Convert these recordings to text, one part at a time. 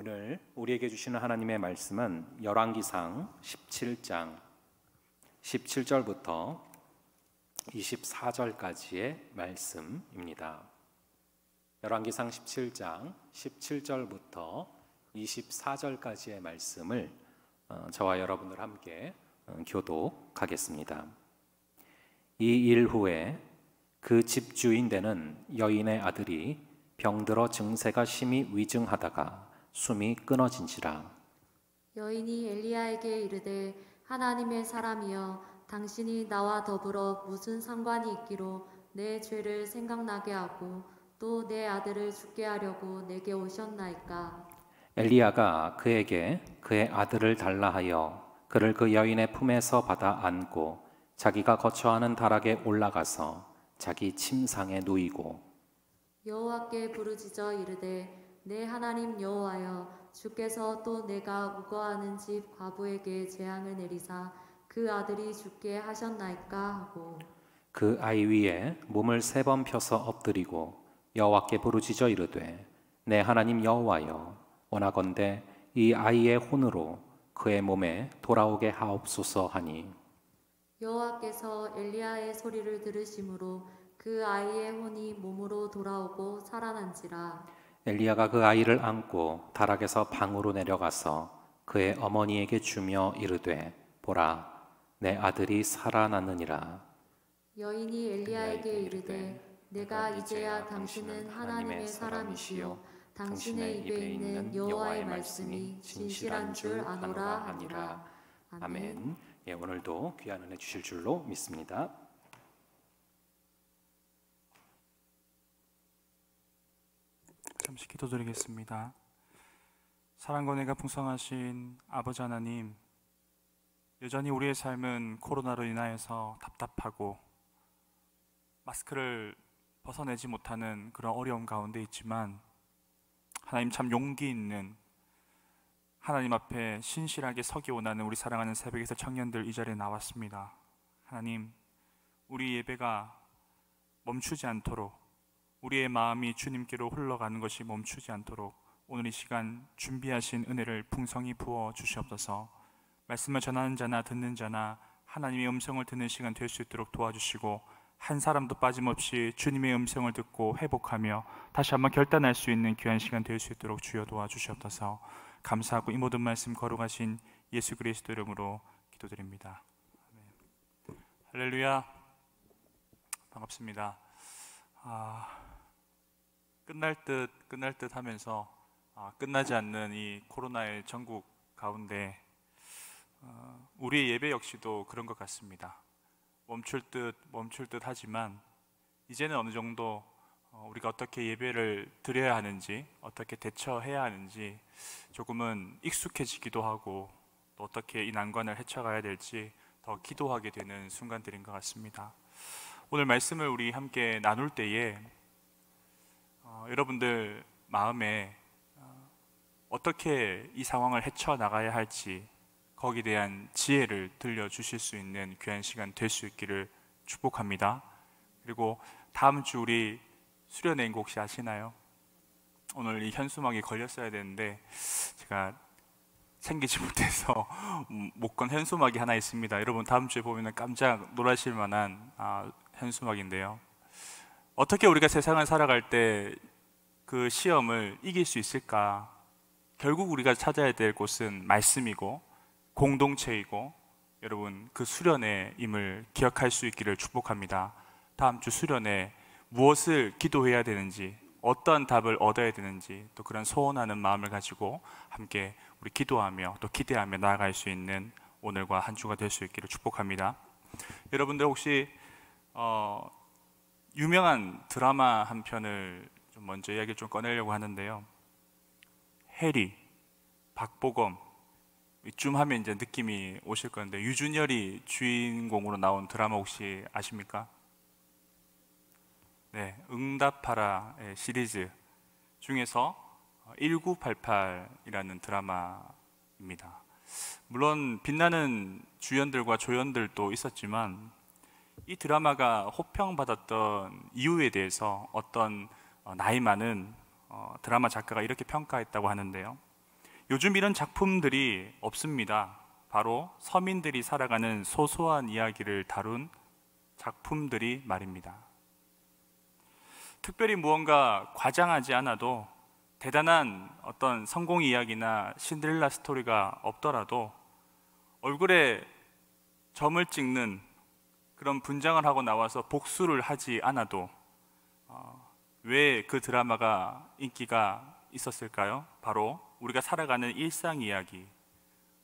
오늘 우리에게 주시는 하나님의 말씀은 열왕기상 17장 17절부터 24절까지의 말씀입니다. 열왕기상 17장 17절부터 24절까지의 말씀을 저와 여러분들 함께 교독하겠습니다. 이 일 후에 그 집주인 되는 여인의 아들이 병들어 증세가 심히 위중하다가 숨이 끊어진지라. 여인이 엘리야에게 이르되 하나님의 사람이여 당신이 나와 더불어 무슨 상관이 있기로 내 죄를 생각나게 하고 또 내 아들을 죽게 하려고 내게 오셨나이까. 엘리야가 그에게 그의 아들을 달라 하여 그를 그 여인의 품에서 받아 안고 자기가 거처하는 다락에 올라가서 자기 침상에 누이고 여호와께 부르짖어 이르되 내 하나님 여호와여 주께서 또 내가 우거하는 집 과부에게 재앙을 내리사 그 아들이 죽게 하셨나이까 하고 그 아이 위에 몸을 3번 펴서 엎드리고 여호와께 부르짖어 이르되 내 하나님 여호와여 원하건대 이 아이의 혼으로 그의 몸에 돌아오게 하옵소서 하니 여호와께서 엘리야의 소리를 들으심으로 그 아이의 혼이 몸으로 돌아오고 살아난지라. 엘리야가 그 아이를 안고 다락에서 방으로 내려가서 그의 어머니에게 주며 이르되 보라 내 아들이 살아났느니라. 여인이 엘리야에게 이르되 내가 이제야 당신은 하나님의 사람이시요 당신의 입에 있는 여호와의 말씀이 진실한 줄 아노라 하니라. 아멘. 오늘도 귀한 은혜 주실 줄로 믿습니다. 잠시 기도드리겠습니다. 사랑과 은혜가 풍성하신 아버지 하나님, 여전히 우리의 삶은 코로나로 인하여서 답답하고 마스크를 벗어내지 못하는 그런 어려움 가운데 있지만 하나님 참 용기 있는 하나님 앞에 신실하게 서기 원하는 우리 사랑하는 새벽에서 청년들 이 자리에 나왔습니다. 하나님, 우리 예배가 멈추지 않도록 우리의 마음이 주님께로 흘러가는 것이 멈추지 않도록 오늘 이 시간 준비하신 은혜를 풍성히 부어 주시옵소서. 말씀을 전하는 자나 듣는 자나 하나님의 음성을 듣는 시간 될 수 있도록 도와주시고 한 사람도 빠짐없이 주님의 음성을 듣고 회복하며 다시 한번 결단할 수 있는 귀한 시간 될 수 있도록 주여 도와주시옵소서. 감사하고 이 모든 말씀 거룩하신 예수 그리스도 이름으로 기도드립니다. 아멘. 할렐루야. 반갑습니다. 끝날 듯 하면서 끝나지 않는 이 코로나의 전국 가운데 우리의 예배 역시도 그런 것 같습니다. 멈출 듯 하지만 이제는 어느 정도 우리가 어떻게 예배를 드려야 하는지, 어떻게 대처해야 하는지 조금은 익숙해지기도 하고 또 어떻게 이 난관을 헤쳐가야 될지 더 기도하게 되는 순간들인 것 같습니다. 오늘 말씀을 우리 함께 나눌 때에 여러분들 마음에 어떻게 이 상황을 헤쳐나가야 할지 거기에 대한 지혜를 들려주실 수 있는 귀한 시간 될 수 있기를 축복합니다. 그리고 다음 주 우리 수련회인 거 혹시 아시나요? 오늘 이 현수막이 걸렸어야 되는데 제가 챙기지 못해서 못 건 현수막이 하나 있습니다. 여러분 다음 주에 보면 깜짝 놀라실 만한 현수막인데요. 어떻게 우리가 세상을 살아갈 때 그 시험을 이길 수 있을까? 결국 우리가 찾아야 될 곳은 말씀이고 공동체이고 여러분 그 수련회임을 기억할 수 있기를 축복합니다. 다음 주 수련회 무엇을 기도해야 되는지 어떤 답을 얻어야 되는지 또 그런 소원하는 마음을 가지고 함께 우리 기도하며 또 기대하며 나아갈 수 있는 오늘과 한 주가 될 수 있기를 축복합니다. 여러분들 혹시 유명한 드라마 한 편을 좀 먼저 이야기를 좀 꺼내려고 하는데요. 해리, 박보검 이쯤 하면 이제 느낌이 오실 건데 유준열이 주인공으로 나온 드라마 혹시 아십니까? 네, 응답하라 시리즈 중에서 1988이라는 드라마입니다. 물론 빛나는 주연들과 조연들도 있었지만 이 드라마가 호평받았던 이유에 대해서 어떤 나이 많은 드라마 작가가 이렇게 평가했다고 하는데요. 요즘 이런 작품들이 없습니다. 바로 서민들이 살아가는 소소한 이야기를 다룬 작품들이 말입니다. 특별히 무언가 과장하지 않아도 대단한 어떤 성공 이야기나 신데렐라 스토리가 없더라도 얼굴에 점을 찍는 그런 분장을 하고 나와서 복수를 하지 않아도 왜 그 드라마가 인기가 있었을까요? 바로 우리가 살아가는 일상 이야기,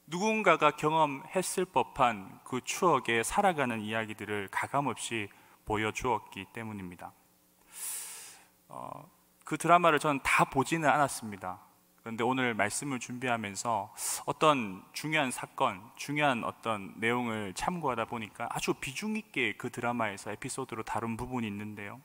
누군가가 경험했을 법한 그 추억에 살아가는 이야기들을 가감없이 보여주었기 때문입니다. 그 드라마를 저는 다 보지는 않았습니다. 그런데 오늘 말씀을 준비하면서 어떤 중요한 사건, 중요한 어떤 내용을 참고하다 보니까 아주 비중 있게 그 드라마에서 에피소드로 다룬 부분이 있는데요.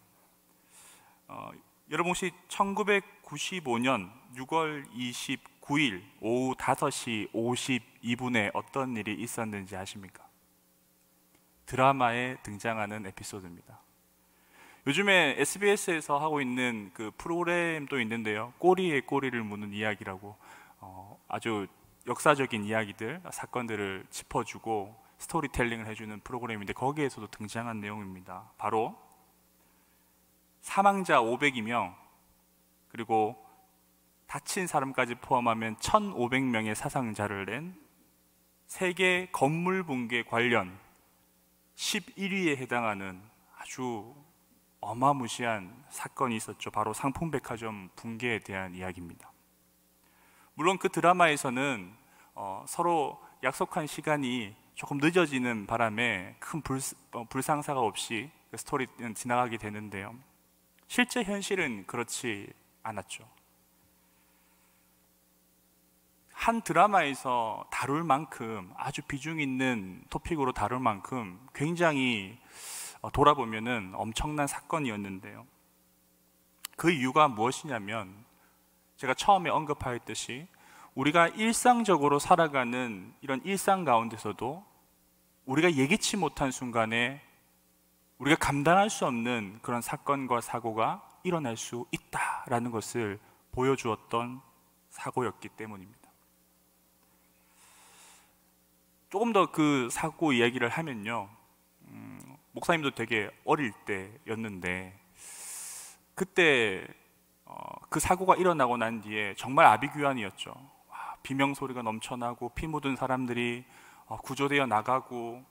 여러분 혹시 1995년 6월 29일 오후 5시 52분에 어떤 일이 있었는지 아십니까? 드라마에 등장하는 에피소드입니다. 요즘에 SBS에서 하고 있는 그 프로그램도 있는데요. 꼬리에 꼬리를 무는 이야기라고 아주 역사적인 이야기들, 사건들을 짚어주고 스토리텔링을 해주는 프로그램인데 거기에서도 등장한 내용입니다. 바로 사망자 500명 그리고 다친 사람까지 포함하면 1,500명의 사상자를 낸 세계 건물 붕괴 관련 11위에 해당하는 아주 어마무시한 사건이 있었죠. 바로 상품백화점 붕괴에 대한 이야기입니다. 물론 그 드라마에서는 서로 약속한 시간이 조금 늦어지는 바람에 큰 불상사가 없이 그 스토리는 지나가게 되는데요. 실제 현실은 그렇지 않았죠. 한 드라마에서 다룰 만큼, 아주 비중 있는 토픽으로 다룰 만큼 굉장히 돌아보면은 엄청난 사건이었는데요. 그 이유가 무엇이냐면 제가 처음에 언급하였듯이 우리가 일상적으로 살아가는 이런 일상 가운데서도 우리가 예기치 못한 순간에 우리가 감당할 수 없는 그런 사건과 사고가 일어날 수 있다라는 것을 보여주었던 사고였기 때문입니다. 조금 더 그 사고 이야기를 하면요, 목사님도 되게 어릴 때였는데 그때 그 사고가 일어나고 난 뒤에 정말 아비규환이었죠. 비명 소리가 넘쳐나고 피 묻은 사람들이 구조되어 나가고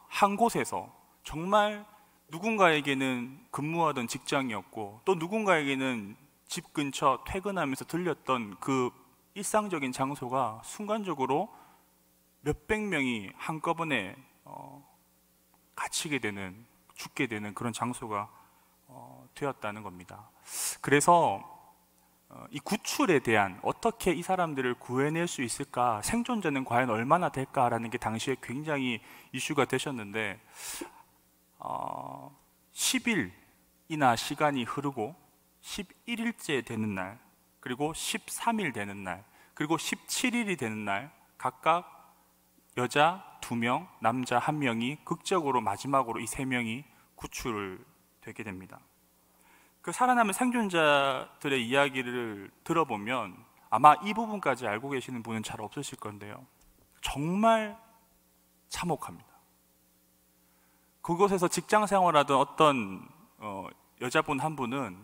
한 곳에서 정말 누군가에게는 근무하던 직장이었고 또 누군가에게는 집 근처 퇴근하면서 들렸던 그 일상적인 장소가 순간적으로 몇백 명이 한꺼번에 갇히게 되는, 죽게 되는 그런 장소가 되었다는 겁니다. 그래서 이 구출에 대한, 어떻게 이 사람들을 구해낼 수 있을까, 생존자는 과연 얼마나 될까라는 게 당시에 굉장히 이슈가 되셨는데 10일이나 시간이 흐르고 11일째 되는 날, 그리고 13일 되는 날, 그리고 17일이 되는 날 각각 여자 2명, 남자 1명이 극적으로 마지막으로 이 3명이 구출을 되게 됩니다. 그 살아남은 생존자들의 이야기를 들어보면 아마 이 부분까지 알고 계시는 분은 잘 없으실 건데요, 정말 참혹합니다. 그곳에서 직장 생활하던 어떤 여자분 한 분은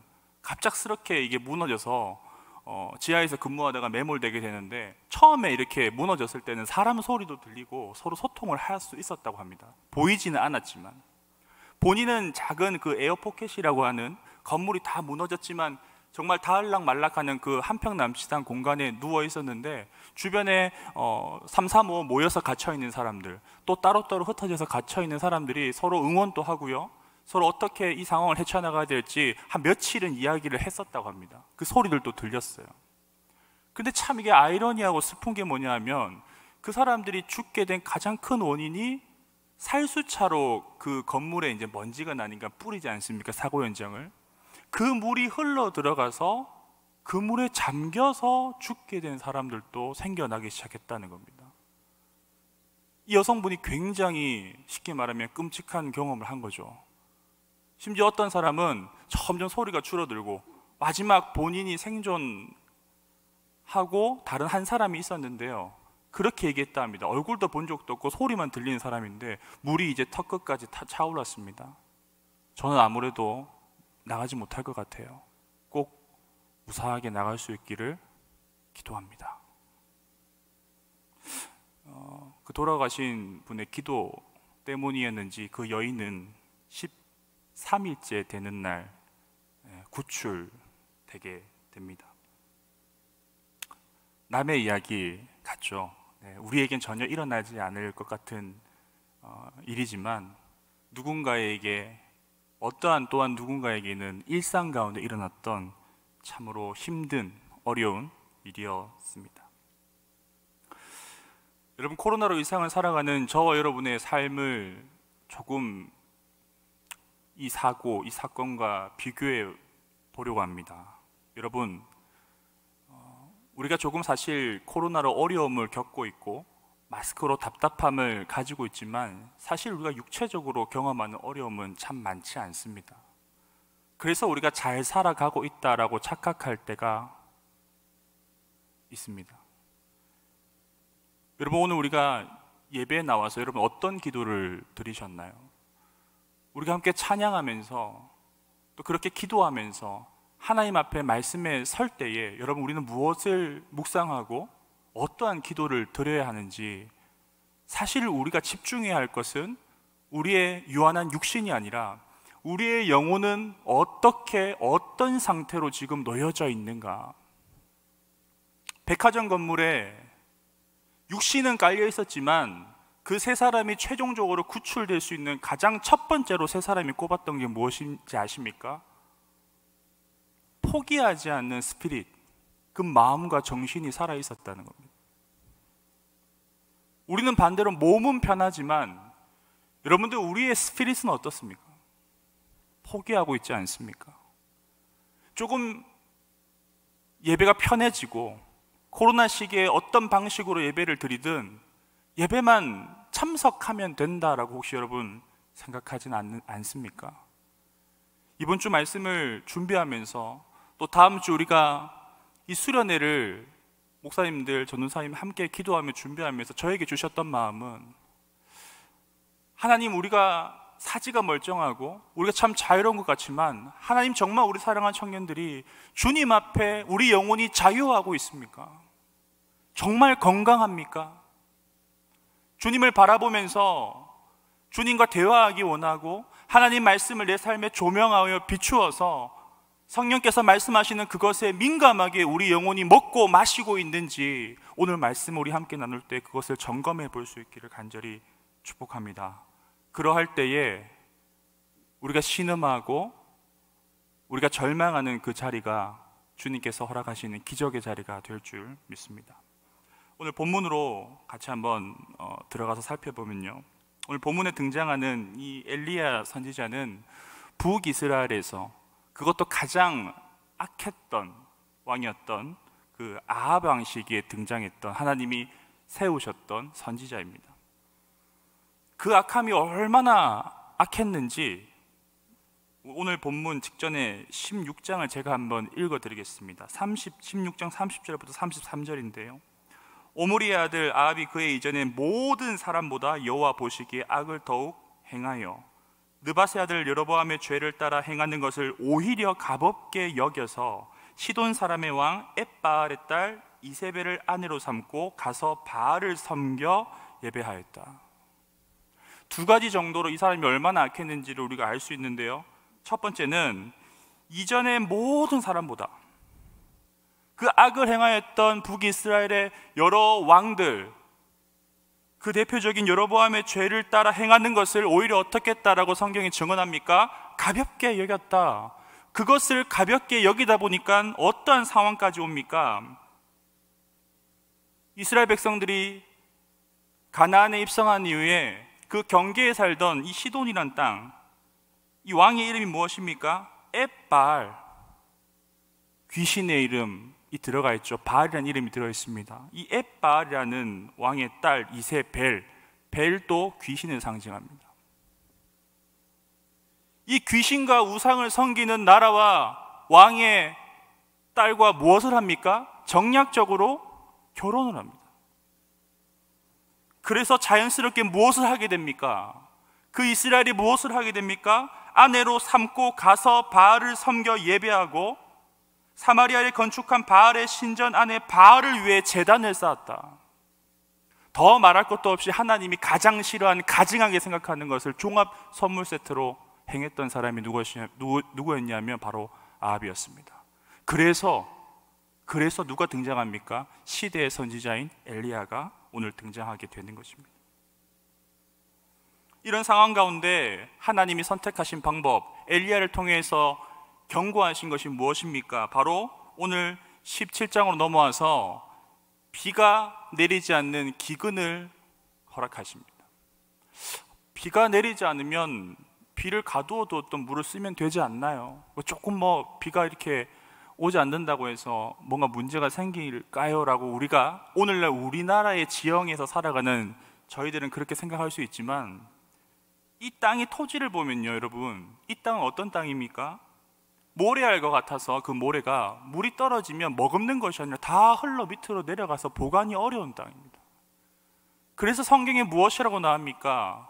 갑작스럽게 이게 무너져서 지하에서 근무하다가 매몰되게 되는데, 처음에 이렇게 무너졌을 때는 사람 소리도 들리고 서로 소통을 할 수 있었다고 합니다. 보이지는 않았지만. 본인은 작은 그 에어포켓이라고 하는, 건물이 다 무너졌지만 정말 다을락말락하는 그 한 평 남짓한 공간에 누워 있었는데 주변에 3, 4, 5 모여서 갇혀있는 사람들, 또 따로따로 흩어져서 갇혀있는 사람들이 서로 응원도 하고요, 서로 어떻게 이 상황을 헤쳐나가야 될지 한 며칠은 이야기를 했었다고 합니다. 그 소리들도 들렸어요. 근데 참 이게 아이러니하고 슬픈 게 뭐냐 하면, 그 사람들이 죽게 된 가장 큰 원인이 살수차로 그 건물에 이제 먼지가 나니까 뿌리지 않습니까? 사고 현장을. 그 물이 흘러 들어가서 그 물에 잠겨서 죽게 된 사람들도 생겨나기 시작했다는 겁니다. 이 여성분이 굉장히 쉽게 말하면 끔찍한 경험을 한 거죠. 심지어 어떤 사람은 점점 소리가 줄어들고 마지막 본인이 생존하는 하고 다른 한 사람이 있었는데요. 그렇게 얘기했다 합니다. 얼굴도 본 적도 없고 소리만 들리는 사람인데 물이 이제 턱 끝까지 차올랐습니다. 저는 아무래도 나가지 못할 것 같아요. 꼭 무사하게 나갈 수 있기를 기도합니다. 그 돌아가신 분의 기도 때문이었는지 그 여인은 13일째 되는 날 구출되게 됩니다. 남의 이야기 같죠. 우리에겐 전혀 일어나지 않을 것 같은 일이지만 누군가에게 또한 누군가에게는 일상 가운데 일어났던 참으로 힘든 어려운 일이었습니다. 여러분, 코로나로 이 세상을 살아가는 저와 여러분의 삶을 조금 이 사건과 비교해 보려고 합니다. 여러분, 우리가 조금 사실 코로나로 어려움을 겪고 있고 마스크로 답답함을 가지고 있지만 사실 우리가 육체적으로 경험하는 어려움은 참 많지 않습니다. 그래서 우리가 잘 살아가고 있다라고 착각할 때가 있습니다. 여러분, 오늘 우리가 예배에 나와서 여러분 어떤 기도를 드리셨나요? 우리가 함께 찬양하면서 또 그렇게 기도하면서 하나님 앞에 말씀에 설 때에 여러분 우리는 무엇을 묵상하고 어떠한 기도를 드려야 하는지, 사실 우리가 집중해야 할 것은 우리의 유한한 육신이 아니라 우리의 영혼은 어떤 상태로 지금 놓여져 있는가. 백화점 건물에 육신은 깔려 있었지만 그 세 사람이 최종적으로 구출될 수 있는 가장 첫 번째로 세 사람이 꼽았던 게 무엇인지 아십니까? 포기하지 않는 스피릿, 그 마음과 정신이 살아 있었다는 겁니다. 우리는 반대로 몸은 편하지만 여러분들 우리의 스피릿은 어떻습니까? 포기하고 있지 않습니까? 조금 예배가 편해지고 코로나 시기에 어떤 방식으로 예배를 드리든 예배만 참석하면 된다라고 혹시 여러분 생각하진 않습니까? 이번 주 말씀을 준비하면서 또 다음 주 우리가 이 수련회를 목사님들, 전도사님 함께 기도하며 준비하면서 저에게 주셨던 마음은, 하나님, 우리가 사지가 멀쩡하고 우리가 참 자유로운 것 같지만 하나님, 정말 우리 사랑하는 청년들이 주님 앞에 우리 영혼이 자유하고 있습니까? 정말 건강합니까? 주님을 바라보면서 주님과 대화하기 원하고 하나님 말씀을 내 삶에 조명하여 비추어서 성령께서 말씀하시는 그것에 민감하게 우리 영혼이 먹고 마시고 있는지 오늘 말씀 우리 함께 나눌 때 그것을 점검해 볼 수 있기를 간절히 축복합니다. 그러할 때에 우리가 신음하고 우리가 절망하는 그 자리가 주님께서 허락하시는 기적의 자리가 될 줄 믿습니다. 오늘 본문으로 같이 한번 들어가서 살펴보면요, 오늘 본문에 등장하는 이 엘리야 선지자는 북이스라엘에서, 그것도 가장 악했던 왕이었던 그 아합 왕 시기에 등장했던 하나님이 세우셨던 선지자입니다. 그 악함이 얼마나 악했는지 오늘 본문 직전에 16장을 제가 한번 읽어드리겠습니다. 16장 30절부터 33절인데요 오므리의 아들 아합이 그의 이전에 모든 사람보다 여호와 보시기에 악을 더욱 행하여 느밧의 아들 여로보암의 죄를 따라 행하는 것을 오히려 가볍게 여겨서 시돈 사람의 왕 엣바알의 딸 이세벨을 아내로 삼고 가서 바알을 섬겨 예배하였다. 두 가지 정도로 이 사람이 얼마나 악했는지를 우리가 알 수 있는데요, 첫 번째는 이전의 모든 사람보다 그 악을 행하였던 북이스라엘의 여러 왕들, 그 대표적인 여로보암의 죄를 따라 행하는 것을 오히려 어떻게 했다라고 성경이 증언합니까? 가볍게 여겼다. 그것을 가볍게 여기다 보니까 어떠한 상황까지 옵니까? 이스라엘 백성들이 가나안에 입성한 이후에 그 경계에 살던 이 시돈이란 땅, 이 왕의 이름이 무엇입니까? 엣바알, 귀신의 이름이 들어가 있죠. 바알이라는 이름이 들어 있습니다. 이 엣바알이라는 왕의 딸 이세벨, 벨도 귀신을 상징합니다. 이 귀신과 우상을 섬기는 나라와 왕의 딸과 무엇을 합니까? 정략적으로 결혼을 합니다. 그래서 자연스럽게 무엇을 하게 됩니까? 그 이스라엘이 무엇을 하게 됩니까? 아내로 삼고 가서 바알을 섬겨 예배하고 사마리아에 건축한 바알의 신전 안에 바알을 위해 제단을 쌓았다. 더 말할 것도 없이 하나님이 가장 싫어하는, 가증하게 생각하는 것을 종합 선물 세트로 행했던 사람이 누구였냐면 바로 아합이었습니다. 그래서 누가 등장합니까? 시대의 선지자인 엘리야가 오늘 등장하게 되는 것입니다. 이런 상황 가운데 하나님이 선택하신 방법, 엘리야를 통해서 경고하신 것이 무엇입니까? 바로 오늘 17장으로 넘어와서 비가 내리지 않는 기근을 허락하십니다. 비가 내리지 않으면 비를 가두어두었던 물을 쓰면 되지 않나요? 조금 비가 이렇게 오지 않는다고 해서 뭔가 문제가 생길까요? 라고 우리가 오늘날 우리나라의 지형에서 살아가는 저희들은 그렇게 생각할 수 있지만, 이 땅의 토지를 보면요, 여러분, 이 땅은 어떤 땅입니까? 모래알과 같아서 그 모래가 물이 떨어지면 머금는 것이 아니라 다 흘러 밑으로 내려가서 보관이 어려운 땅입니다. 그래서 성경에 무엇이라고 나옵니까?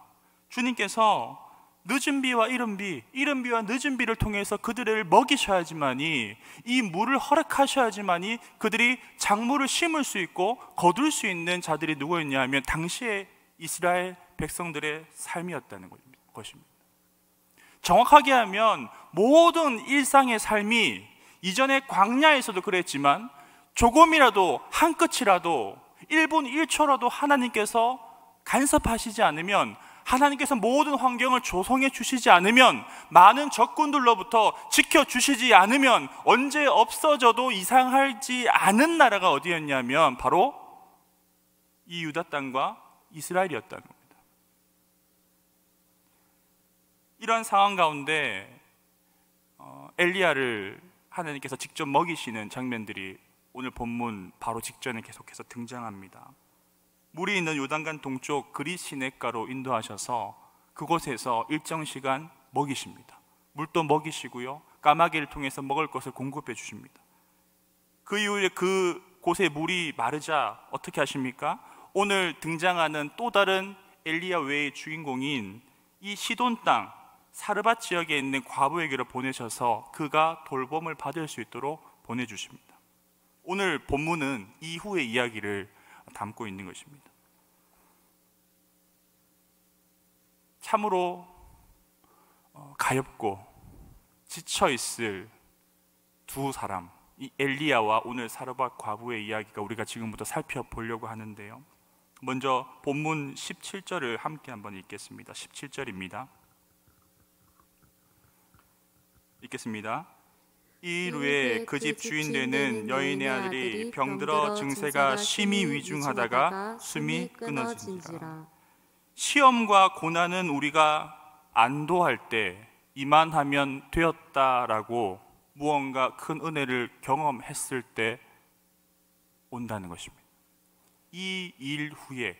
주님께서 늦은 비와 이른 비와 늦은 비를 통해서 그들을 먹이셔야지만이, 이 물을 허락하셔야지만이 그들이 작물을 심을 수 있고 거둘 수 있는 자들이 누구였냐 하면 당시의 이스라엘 백성들의 삶이었다는 것입니다. 정확하게 하면 모든 일상의 삶이 이전에 광야에서도 그랬지만 조금이라도, 한 끗이라도, 1분 1초라도 하나님께서 간섭하시지 않으면, 하나님께서 모든 환경을 조성해 주시지 않으면, 많은 적군들로부터 지켜주시지 않으면 언제 없어져도 이상하지 않은 나라가 어디였냐면 바로 이 유다 땅과 이스라엘이었다는 겁니다. 이러한 상황 가운데 엘리야를 하나님께서 직접 먹이시는 장면들이 오늘 본문 바로 직전에 계속해서 등장합니다. 물이 있는 요단강 동쪽 그릿 시냇가로 인도하셔서 그곳에서 일정 시간 먹이십니다. 물도 먹이시고요, 까마귀를 통해서 먹을 것을 공급해 주십니다. 그 이후에 그곳의 물이 마르자 어떻게 하십니까? 오늘 등장하는 또 다른 엘리야 외의 주인공인 이 시돈 땅 사르밧 지역에 있는 과부에게로 보내셔서 그가 돌봄을 받을 수 있도록 보내주십니다. 오늘 본문은 이후의 이야기를 담고 있는 것입니다. 참으로 가엾고 지쳐있을 두 사람, 이 엘리야와 오늘 사르밧 과부의 이야기가 우리가 지금부터 살펴보려고 하는데요, 먼저 본문 17절을 함께 한번 읽겠습니다. 17절입니다. 읽겠습니다. 이 일 후에 그 집 주인 되는 여인의 아들이 병들어 증세가 심히 위중하다가 숨이 끊어진지라. 시험과 고난은 우리가 안도할 때 이만하면 되었다라고 무언가 큰 은혜를 경험했을 때 온다는 것입니다. 이 일 후에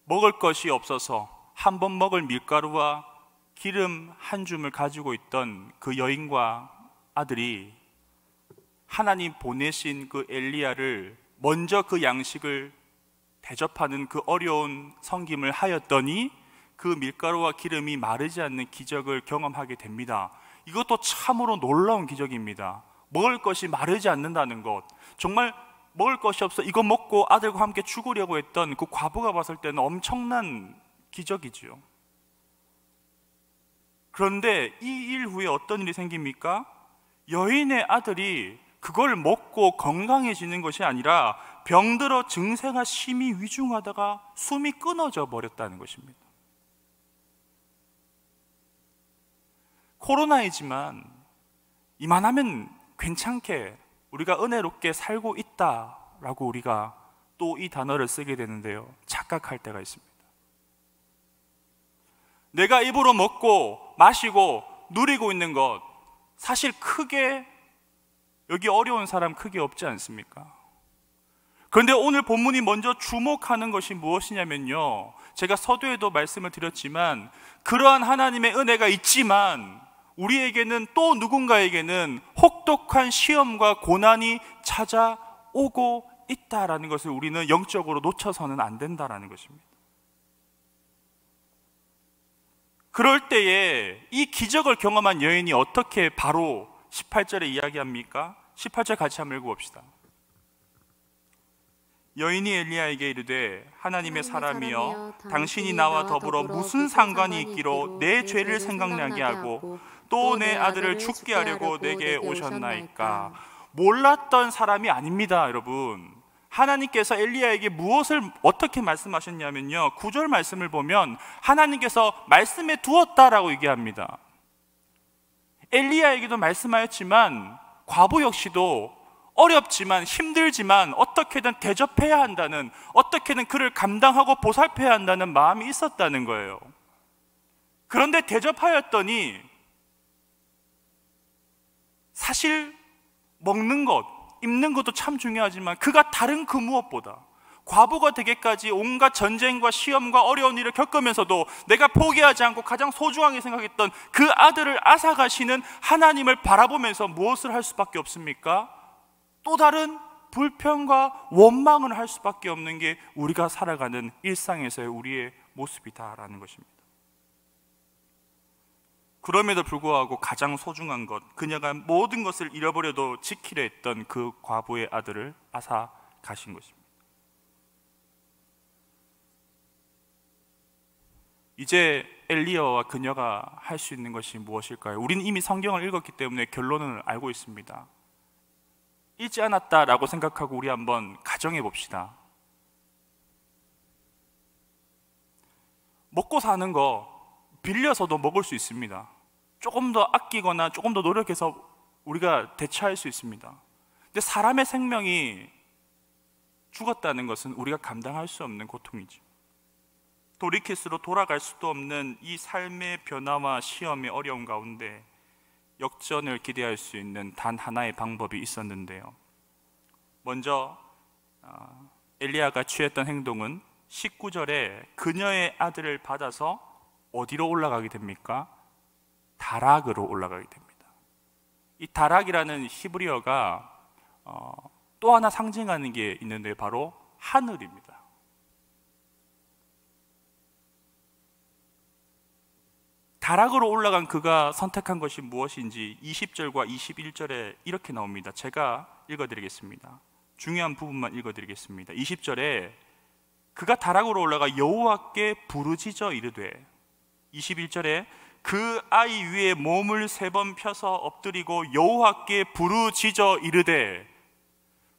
먹을 것이 없어서 한 번 먹을 밀가루와 기름 한 줌을 가지고 있던 그 여인과 아들이 하나님 보내신 그 엘리야를 먼저 그 양식을 대접하는 그 어려운 섬김을 하였더니 그 밀가루와 기름이 마르지 않는 기적을 경험하게 됩니다. 이것도 참으로 놀라운 기적입니다. 먹을 것이 마르지 않는다는 것, 정말 먹을 것이 없어 이거 먹고 아들과 함께 죽으려고 했던 그 과부가 봤을 때는 엄청난 기적이지요. 그런데 이 일 후에 어떤 일이 생깁니까? 여인의 아들이 그걸 먹고 건강해지는 것이 아니라 병들어 증세가 심히 위중하다가 숨이 끊어져 버렸다는 것입니다. 코로나이지만 이만하면 괜찮게 우리가 은혜롭게 살고 있다라고 우리가 또 이 단어를 쓰게 되는데요, 착각할 때가 있습니다. 내가 입으로 먹고 마시고 누리고 있는 것, 사실 크게 여기 어려운 사람 크게 없지 않습니까? 그런데 오늘 본문이 먼저 주목하는 것이 무엇이냐면요, 제가 서두에도 말씀을 드렸지만 그러한 하나님의 은혜가 있지만 우리에게는 또 누군가에게는 혹독한 시험과 고난이 찾아오고 있다라는 것을 우리는 영적으로 놓쳐서는 안 된다라는 것입니다. 그럴 때에 이 기적을 경험한 여인이 어떻게 바로 18절에 이야기합니까? 18절 같이 한번 읽어봅시다. 여인이 엘리야에게 이르되 하나님의 사람이여 당신이 나와 더불어 무슨 상관이 있기로 내 죄를 생각나게 하고 또 내 아들을 죽게 하려고 내게 오셨나이까. 몰랐던 사람이 아닙니다, 여러분. 하나님께서 엘리야에게 무엇을 어떻게 말씀하셨냐면요, 9절 말씀을 보면 하나님께서 말씀해 두었다라고 얘기합니다. 엘리야에게도 말씀하였지만 과부 역시도 어렵지만 힘들지만 어떻게든 대접해야 한다는, 어떻게든 그를 감당하고 보살펴야 한다는 마음이 있었다는 거예요. 그런데 대접하였더니 사실 먹는 것, 입는 것도 참 중요하지만 그가 다른 그 무엇보다 과부가 되기까지 온갖 전쟁과 시험과 어려운 일을 겪으면서도 내가 포기하지 않고 가장 소중하게 생각했던 그 아들을 앗아가시는 하나님을 바라보면서 무엇을 할 수밖에 없습니까? 또 다른 불평과 원망을 할 수밖에 없는 게 우리가 살아가는 일상에서의 우리의 모습이다라는 것입니다. 그럼에도 불구하고 가장 소중한 것, 그녀가 모든 것을 잃어버려도 지키려 했던 그 과부의 아들을 앗아가신 것입니다. 이제 엘리야와 그녀가 할 수 있는 것이 무엇일까요? 우리는 이미 성경을 읽었기 때문에 결론을 알고 있습니다. 잊지 않았다라고 생각하고 우리 한번 가정해 봅시다. 먹고 사는 거 빌려서도 먹을 수 있습니다. 조금 더 아끼거나 조금 더 노력해서 우리가 대처할 수 있습니다. 근데 사람의 생명이 죽었다는 것은 우리가 감당할 수 없는 고통이죠. 돌이킬수록 돌아갈 수도 없는 이 삶의 변화와 시험의 어려움 가운데 역전을 기대할 수 있는 단 하나의 방법이 있었는데요. 먼저 엘리야가 취했던 행동은 19절에 그녀의 아들을 받아서 어디로 올라가게 됩니까? 다락으로 올라가게 됩니다. 이 다락이라는 히브리어가 또 하나 상징하는 게 있는데 바로 하늘입니다. 다락으로 올라간 그가 선택한 것이 무엇인지 20절과 21절에 이렇게 나옵니다. 제가 읽어드리겠습니다. 중요한 부분만 읽어드리겠습니다. 20절에 그가 다락으로 올라가 여호와께 부르짖어 이르되, 21절에 그 아이 위에 몸을 3번 펴서 엎드리고 여호와께 부르짖어 이르되,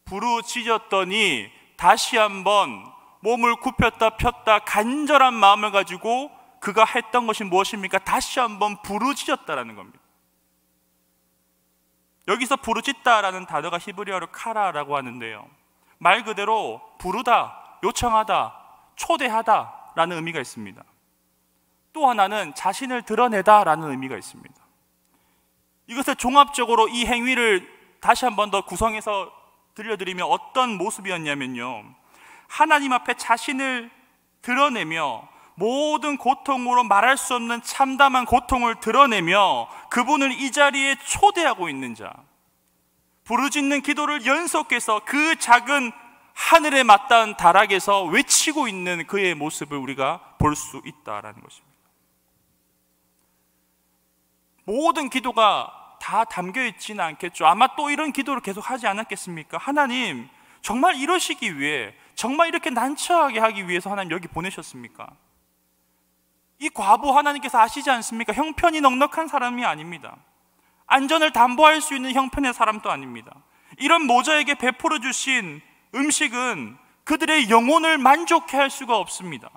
부르짖었더니 다시 한번 몸을 굽혔다 폈다 간절한 마음을 가지고 그가 했던 것이 무엇입니까? 다시 한번 부르짖었다라는 겁니다. 여기서 부르짖다라는 단어가 히브리어로 카라라고 하는데요, 말 그대로 부르다, 요청하다, 초대하다라는 의미가 있습니다. 또 하나는 자신을 드러내다라는 의미가 있습니다. 이것을 종합적으로 이 행위를 다시 한번 더 구성해서 들려드리면 어떤 모습이었냐면요, 하나님 앞에 자신을 드러내며 모든 고통으로 말할 수 없는 참담한 고통을 드러내며 그분을 이 자리에 초대하고 있는 자, 부르짖는 기도를 연속해서 그 작은 하늘에 맞닿은 다락에서 외치고 있는 그의 모습을 우리가 볼 수 있다라는 것입니다. 모든 기도가 다 담겨 있지는 않겠죠. 아마 또 이런 기도를 계속 하지 않았겠습니까? 하나님, 정말 이러시기 위해, 정말 이렇게 난처하게 하기 위해서 하나님 여기 보내셨습니까? 이 과부 하나님께서 아시지 않습니까? 형편이 넉넉한 사람이 아닙니다. 안전을 담보할 수 있는 형편의 사람도 아닙니다. 이런 모자에게 베풀어 주신 음식은 그들의 영혼을 만족해 할 수가 없습니다.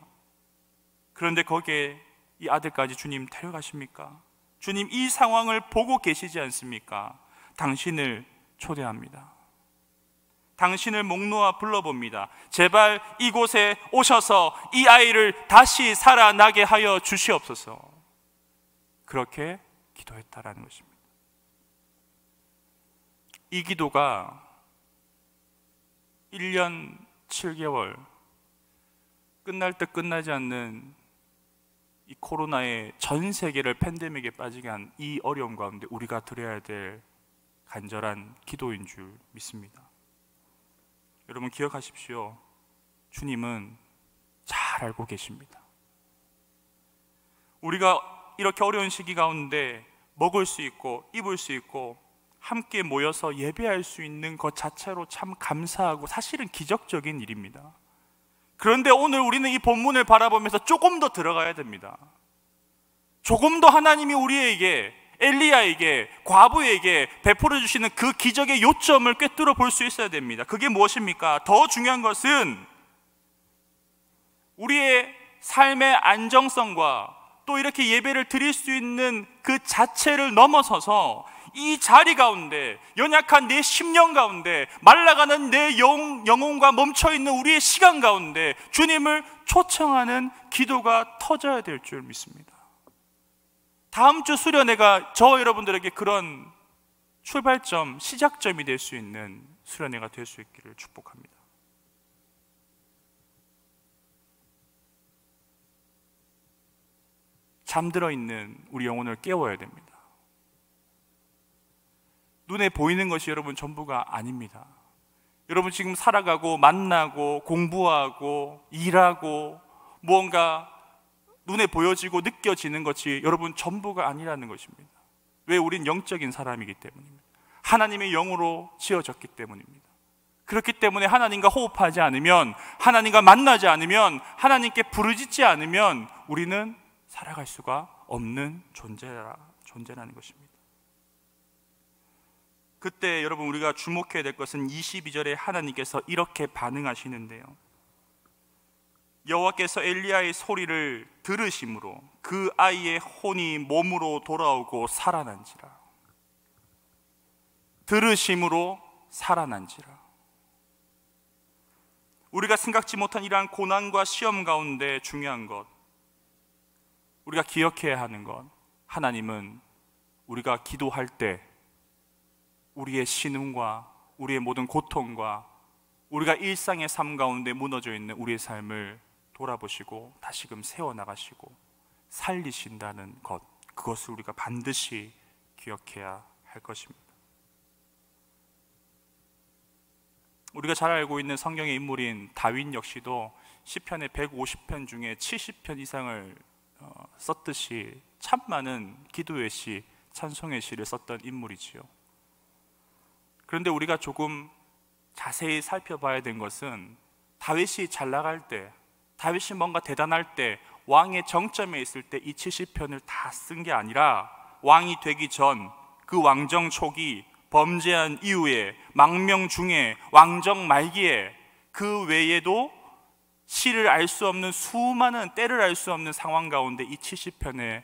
그런데 거기에 이 아들까지 주님 데려가십니까? 주님 이 상황을 보고 계시지 않습니까? 당신을 초대합니다. 당신을 목 놓아 불러봅니다. 제발 이곳에 오셔서 이 아이를 다시 살아나게 하여 주시옵소서. 그렇게 기도했다라는 것입니다. 이 기도가 1년 7개월 끝날 듯 끝나지 않는 이 코로나의 전 세계를 팬데믹에 빠지게 한 이 어려움 가운데 우리가 드려야 될 간절한 기도인 줄 믿습니다. 여러분 기억하십시오. 주님은 잘 알고 계십니다. 우리가 이렇게 어려운 시기 가운데 먹을 수 있고 입을 수 있고 함께 모여서 예배할 수 있는 것 자체로 참 감사하고 사실은 기적적인 일입니다. 그런데 오늘 우리는 이 본문을 바라보면서 조금 더 들어가야 됩니다. 조금 더 하나님이 우리에게, 엘리야에게, 과부에게 베풀어 주시는 그 기적의 요점을 꿰뚫어 볼 수 있어야 됩니다. 그게 무엇입니까? 더 중요한 것은 우리의 삶의 안정성과 또 이렇게 예배를 드릴 수 있는 그 자체를 넘어서서 이 자리 가운데, 연약한 내 심령 가운데, 말라가는 내 영혼과 멈춰있는 우리의 시간 가운데 주님을 초청하는 기도가 터져야 될 줄 믿습니다. 다음 주 수련회가 저 여러분들에게 그런 출발점, 시작점이 될 수 있는 수련회가 될 수 있기를 축복합니다. 잠들어 있는 우리 영혼을 깨워야 됩니다. 눈에 보이는 것이 여러분 전부가 아닙니다. 여러분 지금 살아가고 만나고 공부하고 일하고 무언가 눈에 보여지고 느껴지는 것이 여러분 전부가 아니라는 것입니다. 왜? 우린 영적인 사람이기 때문입니다. 하나님의 영으로 지어졌기 때문입니다. 그렇기 때문에 하나님과 호흡하지 않으면, 하나님과 만나지 않으면, 하나님께 부르짖지 않으면 우리는 살아갈 수가 없는 존재라는 것입니다. 그때 여러분 우리가 주목해야 될 것은 22절에 하나님께서 이렇게 반응하시는데요. 여호와께서 엘리야의 소리를 들으심으로 그 아이의 혼이 몸으로 돌아오고 살아난지라. 들으심으로 살아난지라. 우리가 생각지 못한 이러한 고난과 시험 가운데 중요한 것, 우리가 기억해야 하는 것, 하나님은 우리가 기도할 때 우리의 신음과 우리의 모든 고통과 우리가 일상의 삶 가운데 무너져 있는 우리의 삶을 돌아보시고 다시금 세워나가시고 살리신다는 것, 그것을 우리가 반드시 기억해야 할 것입니다. 우리가 잘 알고 있는 성경의 인물인 다윗 역시도 시편의 150편 중에 70편 이상을 썼듯이 참 많은 기도의 시, 찬송의 시를 썼던 인물이지요. 그런데 우리가 조금 자세히 살펴봐야 된 것은 다윗이 잘 나갈 때, 다윗이 뭔가 대단할 때, 왕의 정점에 있을 때 이 70편을 다 쓴 게 아니라 왕이 되기 전, 그 왕정 초기, 범죄한 이후에, 망명 중에, 왕정 말기에, 그 외에도 시를 알 수 없는 수많은, 때를 알 수 없는 상황 가운데 이 70편의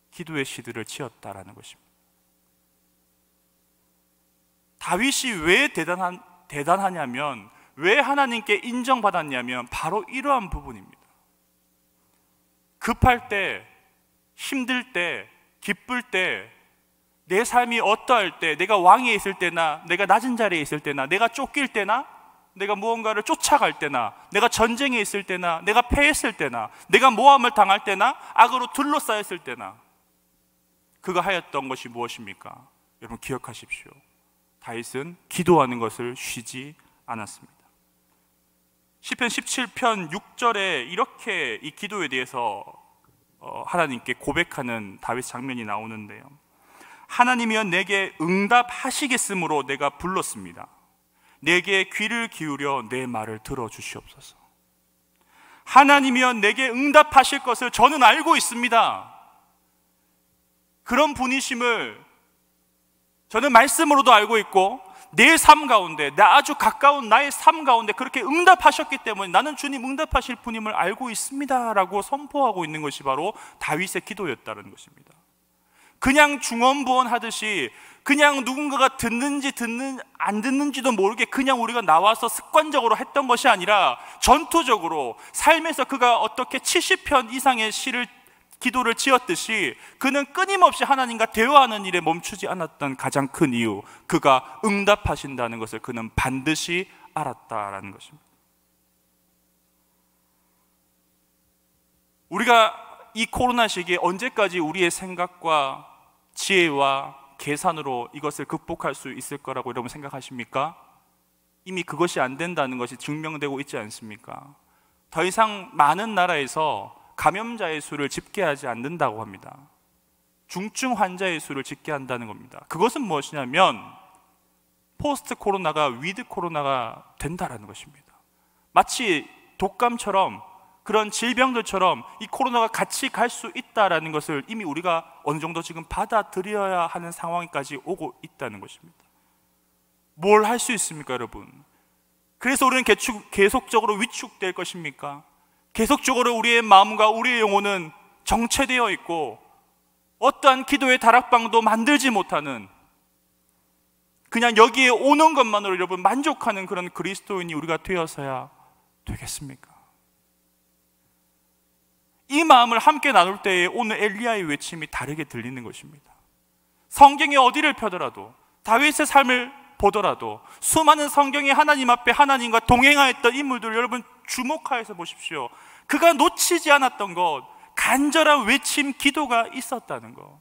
기도의 시들을 지었다라는 것입니다. 다윗이 왜 대단하냐면, 왜 하나님께 인정받았냐면 바로 이러한 부분입니다. 급할 때, 힘들 때, 기쁠 때, 내 삶이 어떠할 때, 내가 왕위에 있을 때나 내가 낮은 자리에 있을 때나 내가 쫓길 때나 내가 무언가를 쫓아갈 때나 내가 전쟁에 있을 때나 내가 패했을 때나 내가 모함을 당할 때나 악으로 둘러싸였을 때나 그가 하였던 것이 무엇입니까? 여러분 기억하십시오. 다윗은 기도하는 것을 쉬지 않았습니다. 시편 17편 6절에 이렇게 이 기도에 대해서 하나님께 고백하는 다윗 장면이 나오는데요. 하나님이여 내게 응답하시겠으므로 내가 불렀습니다. 내게 귀를 기울여 내 말을 들어주시옵소서. 하나님이여 내게 응답하실 것을 저는 알고 있습니다. 그런 분이심을 저는 말씀으로도 알고 있고 내 삶 가운데, 나 아주 가까운 나의 삶 가운데 그렇게 응답하셨기 때문에 나는 주님 응답하실 분임을 알고 있습니다 라고 선포하고 있는 것이 바로 다윗의 기도였다는 것입니다. 그냥 중언부언 하듯이 그냥 누군가가 듣는지 안 듣는지도 모르게 그냥 우리가 나와서 습관적으로 했던 것이 아니라 전투적으로 삶에서 그가 어떻게 70편 이상의 기도를 지었듯이 그는 끊임없이 하나님과 대화하는 일에 멈추지 않았던 가장 큰 이유, 그가 응답하신다는 것을 그는 반드시 알았다라는 것입니다. 우리가 이 코로나 시기에 언제까지 우리의 생각과 지혜와 계산으로 이것을 극복할 수 있을 거라고 여러분 생각하십니까? 이미 그것이 안 된다는 것이 증명되고 있지 않습니까? 더 이상 많은 나라에서 감염자의 수를 집계하지 않는다고 합니다. 중증 환자의 수를 집계한다는 겁니다. 그것은 무엇이냐면 포스트 코로나가 위드 코로나가 된다라는 것입니다. 마치 독감처럼 그런 질병들처럼 이 코로나가 같이 갈 수 있다라는 것을 이미 우리가 어느 정도 지금 받아들여야 하는 상황까지 오고 있다는 것입니다. 뭘 할 수 있습니까, 여러분? 그래서 우리는 계속적으로 위축될 것입니까? 계속적으로 우리의 마음과 우리의 영혼은 정체되어 있고 어떠한 기도의 다락방도 만들지 못하는, 그냥 여기에 오는 것만으로 여러분 만족하는 그런 그리스도인이 우리가 되어서야 되겠습니까? 이 마음을 함께 나눌 때에 오늘 엘리야의 외침이 다르게 들리는 것입니다. 성경의 어디를 펴더라도, 다윗의 삶을 보더라도 수많은 성경이 하나님 앞에 하나님과 동행하였던 인물들 여러분 주목하여서 보십시오. 그가 놓치지 않았던 것, 간절한 외침, 기도가 있었다는 것.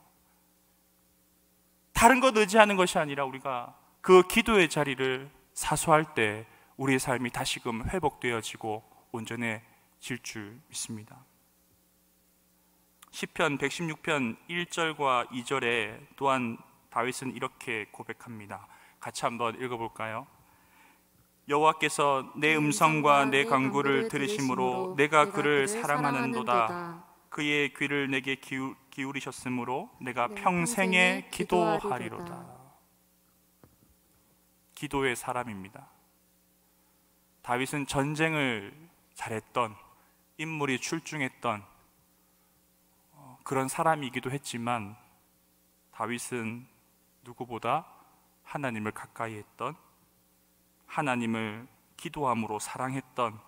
다른 것 의지하는 것이 아니라 우리가 그 기도의 자리를 사수할 때 우리의 삶이 다시금 회복되어지고 온전해질 줄 믿습니다. 시편 116편 1절과 2절에 또한 다윗은 이렇게 고백합니다. 같이 한번 읽어볼까요? 여호와께서 내 음성과 내 간구를 들으심으로 내가 그를 사랑하는도다. 그의 귀를 내게 기울이셨으므로 내가 평생에 기도하리로다. 기도의 사람입니다. 다윗은 전쟁을 잘했던, 인물이 출중했던 그런 사람이기도 했지만 다윗은 누구보다 하나님을 가까이 했던, 하나님을 기도함으로 사랑했던,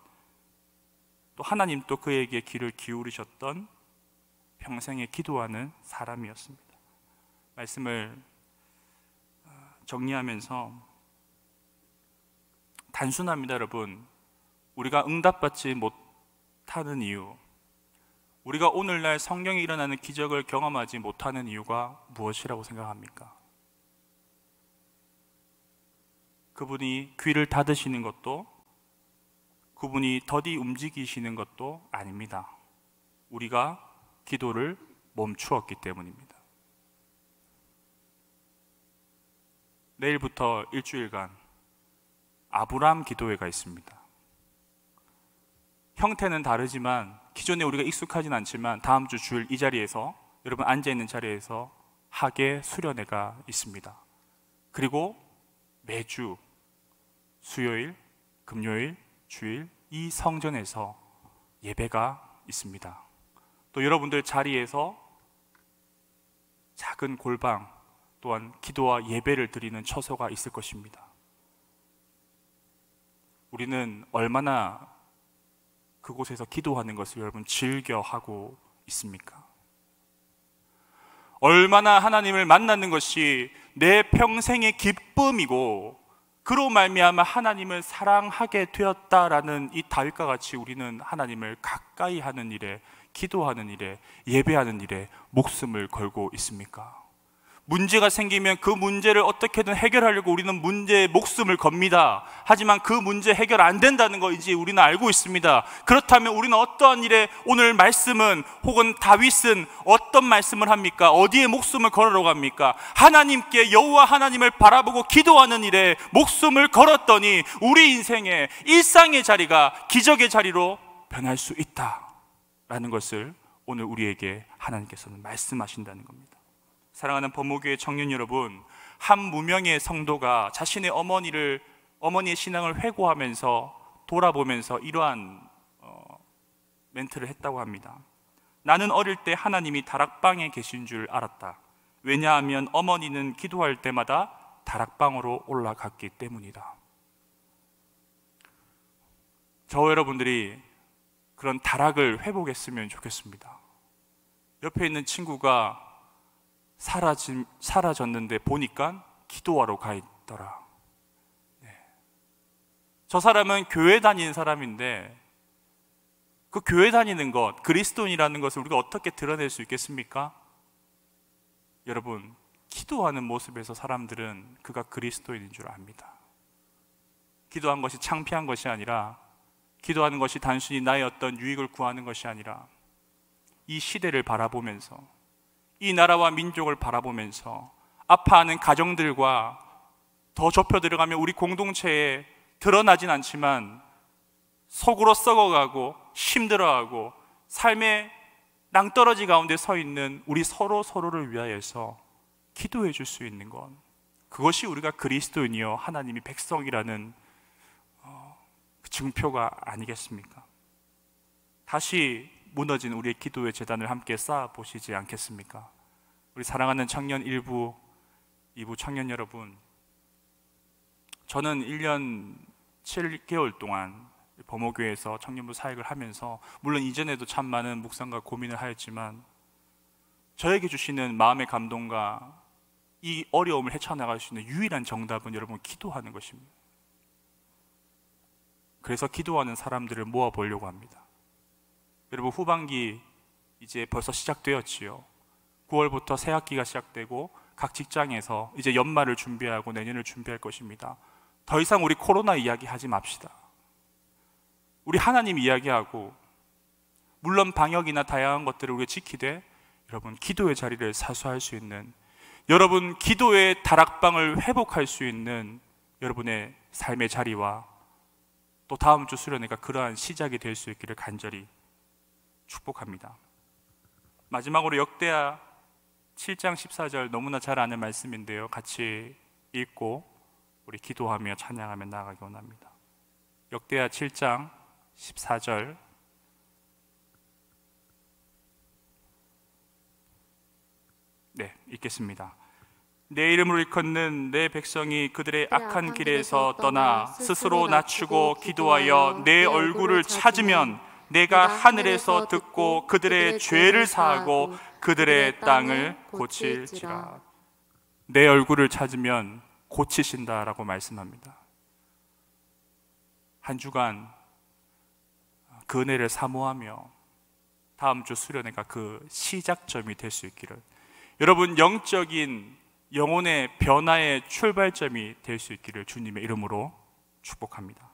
또 하나님 또 그에게 귀를 기울이셨던 평생에 기도하는 사람이었습니다. 말씀을 정리하면서 단순합니다, 여러분. 우리가 응답받지 못하는 이유, 우리가 오늘날 성경에 일어나는 기적을 경험하지 못하는 이유가 무엇이라고 생각합니까? 그분이 귀를 닫으시는 것도, 그분이 더디 움직이시는 것도 아닙니다. 우리가 기도를 멈추었기 때문입니다. 내일부터 일주일간 아브라함 기도회가 있습니다. 형태는 다르지만 기존에 우리가 익숙하진 않지만 다음 주 주일 이 자리에서, 여러분 앉아있는 자리에서 하계 수련회가 있습니다. 그리고 매주 수요일, 금요일, 주일 이 성전에서 예배가 있습니다. 또 여러분들 자리에서 작은 골방 또한 기도와 예배를 드리는 처소가 있을 것입니다. 우리는 얼마나 그곳에서 기도하는 것을 여러분 즐겨하고 있습니까? 얼마나 하나님을 만나는 것이 내 평생의 기쁨이고 그로 말미암아 하나님을 사랑하게 되었다라는 이 다윗과 같이 우리는 하나님을 가까이 하는 일에, 기도하는 일에, 예배하는 일에 목숨을 걸고 있습니까? 문제가 생기면 그 문제를 어떻게든 해결하려고 우리는 문제에 목숨을 겁니다. 하지만 그 문제 해결 안 된다는 거 이제 우리는 알고 있습니다. 그렇다면 우리는 어떠한 일에, 오늘 말씀은 혹은 다윗은 어떤 말씀을 합니까? 어디에 목숨을 걸으러 갑니까? 하나님께, 여호와 하나님을 바라보고 기도하는 일에 목숨을 걸었더니 우리 인생의 일상의 자리가 기적의 자리로 변할 수 있다라는 것을 오늘 우리에게 하나님께서는 말씀하신다는 겁니다. 사랑하는 범무교회 청년 여러분, 한 무명의 성도가 자신의 어머니의 신앙을 회고하면서 돌아보면서 이러한 멘트를 했다고 합니다. 나는 어릴 때 하나님이 다락방에 계신 줄 알았다. 왜냐하면 어머니는 기도할 때마다 다락방으로 올라갔기 때문이다. 저와 여러분들이 그런 다락을 회복했으면 좋겠습니다. 옆에 있는 친구가 사라졌는데 보니까 기도하러 가 있더라. 네. 저 사람은 교회 다니는 사람인데 그 교회 다니는 것, 그리스도인이라는 것을 우리가 어떻게 드러낼 수 있겠습니까? 여러분, 기도하는 모습에서 사람들은 그가 그리스도인인 줄 압니다. 기도한 것이 창피한 것이 아니라, 기도하는 것이 단순히 나의 어떤 유익을 구하는 것이 아니라, 이 시대를 바라보면서, 이 나라와 민족을 바라보면서 아파하는 가정들과 더 좁혀 들어가면 우리 공동체에 드러나진 않지만 속으로 썩어가고 힘들어하고 삶의 낭떠러지 가운데 서 있는 우리 서로를 위하여서 기도해 줄 수 있는 것, 그것이 우리가 그리스도인이요 하나님이 백성이라는 그 증표가 아니겠습니까? 다시 무너진 우리의 기도의 재단을 함께 쌓아 보시지 않겠습니까? 우리 사랑하는 청년 1부, 2부 청년 여러분, 저는 1년 7개월 동안 범호교회에서 청년부 사역을 하면서 물론 이전에도 참 많은 묵상과 고민을 하였지만 저에게 주시는 마음의 감동과 이 어려움을 헤쳐나갈 수 있는 유일한 정답은 여러분 기도하는 것입니다. 그래서 기도하는 사람들을 모아보려고 합니다. 여러분, 후반기 이제 벌써 시작되었지요. 9월부터 새 학기가 시작되고 각 직장에서 이제 연말을 준비하고 내년을 준비할 것입니다. 더 이상 우리 코로나 이야기 하지 맙시다. 우리 하나님 이야기하고, 물론 방역이나 다양한 것들을 우리가 지키되 여러분 기도의 자리를 사수할 수 있는, 여러분 기도의 다락방을 회복할 수 있는 여러분의 삶의 자리와 또 다음 주 수련회가 그러한 시작이 될 수 있기를 간절히 축복합니다. 마지막으로 역대하 7장 14절 너무나 잘 아는 말씀인데요, 같이 읽고 우리 기도하며 찬양하며 나아가기 원합니다. 역대하 7장 14절, 네, 읽겠습니다. 내 이름으로 일컫는 내 백성이 그들의 악한 길에서 떠나 스스로 낮추고 기도하여 내 얼굴을 찾으면 내가 하늘에서 듣고 그들의 죄를 사하고 그들의 땅을 고칠지라. 내 얼굴을 찾으면 고치신다라고 말씀합니다. 한 주간 그 은혜를 사모하며 다음 주 수련회가 그 시작점이 될 수 있기를, 여러분 영적인 영혼의 변화의 출발점이 될 수 있기를 주님의 이름으로 축복합니다.